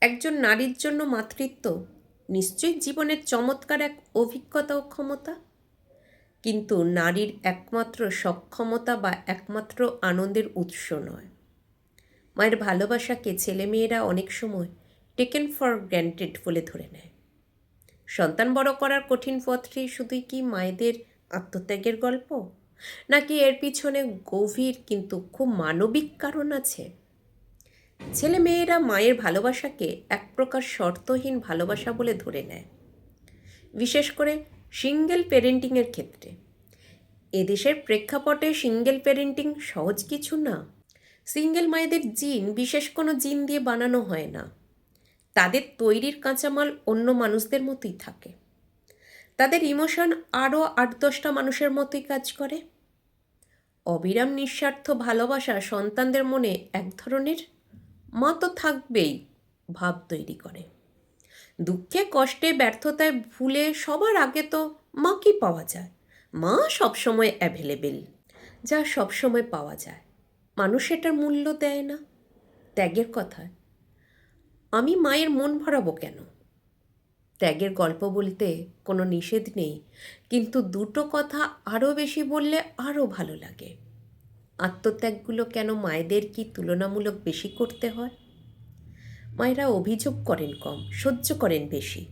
একজন নারীর জন্য মাতৃত্ব নিশ্চয়ই জীবনের চমৎকার এক অভিজ্ঞতা ও ক্ষমতা, কিন্তু নারীর একমাত্র সক্ষমতা বা একমাত্র আনন্দের উৎস নয়। মায়ের ভালোবাসাকে ছেলেমেয়েরা অনেক সময় টেকেন ফর গ্র্যান্টেড বলে ধরে নেয়। সন্তান বড় করার কঠিন পথটি শুধুই কি মায়েদের আত্মত্যাগের গল্প, নাকি এর পিছনে গভীর কিন্তু খুব মানবিক কারণ আছে? ছেলে মেয়েরা মায়ের ভালোবাসাকে এক প্রকার শর্তহীন ভালোবাসা বলে ধরে নেয়, বিশেষ করে সিঙ্গেল প্যারেন্টিংয়ের ক্ষেত্রে। এদেশের প্রেক্ষাপটে সিঙ্গেল প্যারেন্টিং সহজ কিছু না। সিঙ্গেল মায়েদের জিন বিশেষ কোনো জিন দিয়ে বানানো হয় না। তাদের তৈরির কাঁচামাল অন্য মানুষদের মতোই থাকে। তাদের ইমোশন আরও 8-10টা মানুষের মতোই কাজ করে। অবিরাম নিঃস্বার্থ ভালোবাসা সন্তানদের মনে এক ধরনের মা তো থাকবেই ভাব তৈরি করে। দুঃখে কষ্টে ব্যর্থতায় ভুলে সবার আগে তো মাকেই পাওয়া যায়। মা সবসময় অ্যাভেলেবেল, যা সবসময় পাওয়া যায়। মানুষ এটার মূল্য দেয় না। ত্যাগের কথায় আমি মায়ের মন ভরাবো কেন? ত্যাগের গল্প বলতে কোনো নিষেধ নেই, কিন্তু দুটো কথা আরও বেশি বললে আরও ভালো লাগে। আত্মত্যাগগুলো কেন মায়েদের কি তুলনামূলক বেশি করতে হয়? মায়েরা অভিযোগ করেন কম, সহ্য করেন বেশি।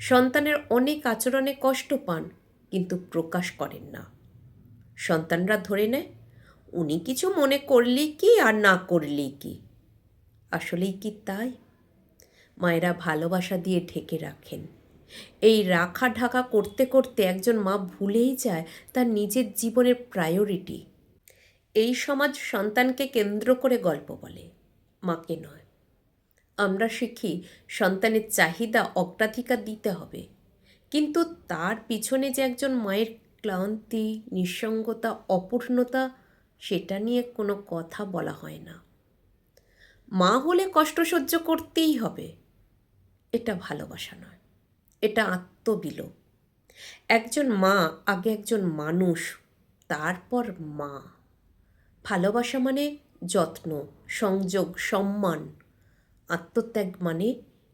সন্তানের অনেক আচরণে কষ্ট পান, কিন্তু প্রকাশ করেন না। সন্তানরা ধরে নেয় উনি কিছু মনে করলেই কি আর না করলেই কি। আসলেই কি তাই? মায়েরা ভালোবাসা দিয়ে ঢেকে রাখেন। এই রাখা ঢাকা করতে করতে একজন মা ভুলেই যায় তার নিজের জীবনের প্রায়োরিটি। এই সমাজ সন্তানকে কেন্দ্র করে গল্প বলে, মাকে নয়। আমরা শিখি সন্তানের চাহিদা অগ্রাধিকার দিতে হবে, কিন্তু তার পিছনে যে একজন মায়ের ক্লান্তি, নিঃসঙ্গতা, অপূর্ণতা, সেটা নিয়ে কোনো কথা বলা হয় না। মা হলে কষ্ট সহ্য করতেই হবে, এটা ভালোবাসা নয়, এটা আত্মবিলোপ। একজন মা আগে একজন মানুষ, তারপর মা। ভালোবাসা মানে যত্ন, সংযোগ, সম্মান। আত্মত্যাগ মানে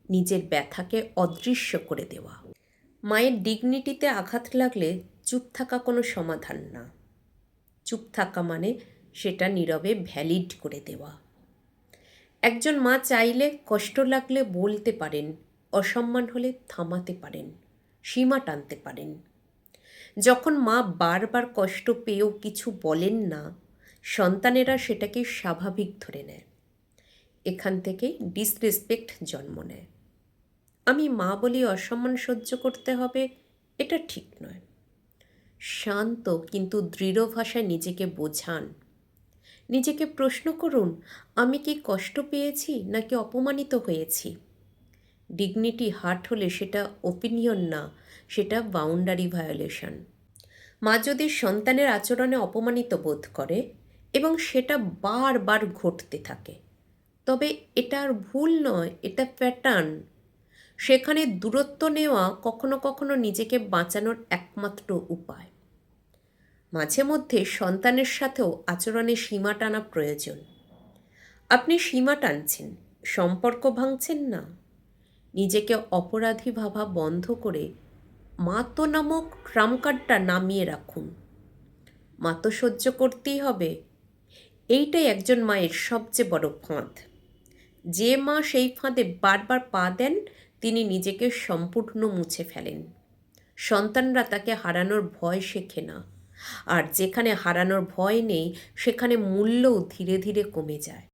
নিজের ব্যথাকে অদৃশ্য করে দেওয়া। মায়ের ডিগনিটিতে আঘাত লাগলে চুপ থাকা কোনো সমাধান না। চুপ থাকা মানে সেটা নীরবে ভ্যালিড করে দেওয়া। একজন মা চাইলে কষ্ট লাগলে বলতে পারেন, অসম্মান হলে থামাতে পারেন, সীমা টানতে পারেন। যখন মা বারবার কষ্ট পেয়েও কিছু বলেন না, সন্তানেরা সেটাকে স্বাভাবিক ধরে নেয়। এখান থেকেই ডিসরেসপেক্ট জন্ম নেয়। আমি মা বলি অসম্মান সহ্য করতে হবে, এটা ঠিক নয়। শান্ত কিন্তু দৃঢ় ভাষায় নিজেকে বোঝান। নিজেকে প্রশ্ন করুন, আমি কি কষ্ট পেয়েছি নাকি অপমানিত হয়েছি? ডিগনিটি হার্ট হলে সেটা ওপিনিয়ন না, সেটা বাউন্ডারি ভায়োলেশন। মা যদি সন্তানের আচরণে অপমানিত বোধ করে এবং সেটা বারবার ঘটতে থাকে, তবে এটা আর ভুল নয়, এটা প্যাটার্ন। সেখানে দূরত্ব নেওয়া কখনো কখনো নিজেকে বাঁচানোর একমাত্র উপায়। মাঝে মধ্যে সন্তানের সাথেও আচরণে সীমা টানা প্রয়োজন। আপনি সীমা টানছেন, সম্পর্ক ভাঙছেন না। নিজেকে অপরাধী ভাবা বন্ধ করে মা তো নামক ট্রাম্পকার্ডটা নামিয়ে রাখুন। মা তো সহ্য করতেই হবে, এইটাই একজন মায়ের সবচেয়ে বড় ফাঁদ। যে মা সেই ফাঁদে বারবার পা দেন, তিনি নিজেকে সম্পূর্ণ মুছে ফেলেন। সন্তানরা তাকে হারানোর ভয় শেখে না, আর যেখানে হারানোর ভয় নেই সেখানে মূল্যও ধীরে ধীরে কমে যায়।